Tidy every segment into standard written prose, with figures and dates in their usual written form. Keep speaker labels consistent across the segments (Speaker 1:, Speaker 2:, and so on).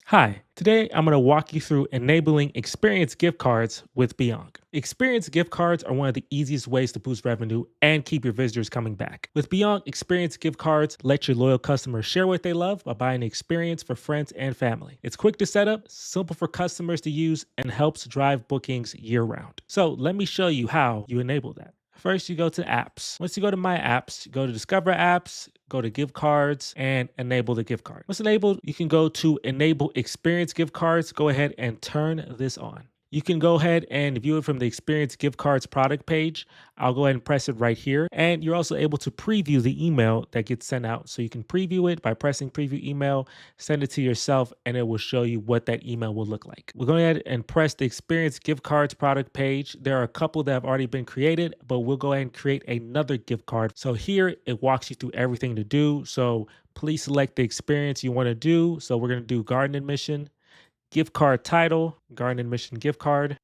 Speaker 1: Hi, today I'm going to walk you through enabling experience gift cards with Beyonk. Experience gift cards are one of the easiest ways to boost revenue and keep your visitors coming back. With Beyonk, experience gift cards let your loyal customers share what they love by buying an experience for friends and family. It's quick to set up, simple for customers to use, and helps drive bookings year round. So let me show you how you enable that. First, you go to apps. Once you go to my apps, go to discover apps, go to gift cards and enable the gift card. Once enabled, you can go to enable experience gift cards. Go ahead and turn this on. You can go ahead and view it from the Experience Gift Cards product page. I'll go ahead and press it right here. And you're also able to preview the email that gets sent out. So you can preview it by pressing preview email, send it to yourself, and it will show you what that email will look like. We're going ahead and press the Experience Gift Cards product page. There are a couple that have already been created, but we'll go ahead and create another gift card. So here it walks you through everything to do. So please select the experience you want to do. So we're going to do garden admission. Gift card title, garden admission gift card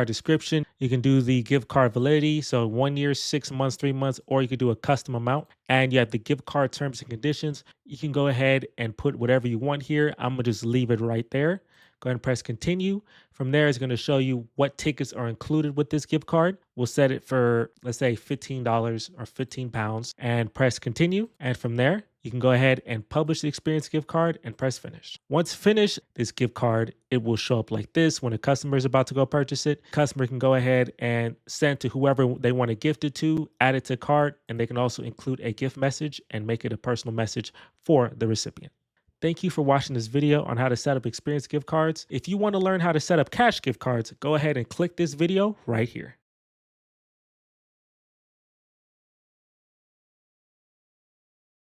Speaker 1: description. You can do the gift card validity. So 1 year, 6 months, 3 months, or you could do a custom amount. And you have the gift card terms and conditions. You can go ahead and put whatever you want here. I'm going to just leave it right there. Go ahead and press continue. From there, it's going to show you what tickets are included with this gift card. We'll set it for, let's say, $15 or 15 pounds and press continue. And from there, you can go ahead and publish the experience gift card and press finish. Once finished, this gift card, it will show up like this when a customer is about to go purchase it. Customer can go ahead and send to whoever they want to gift it to, add it to cart, and they can also include a gift message and make it a personal message for the recipient. Thank you for watching this video on how to set up experience gift cards. If you want to learn how to set up cash gift cards, go ahead and click this video right here.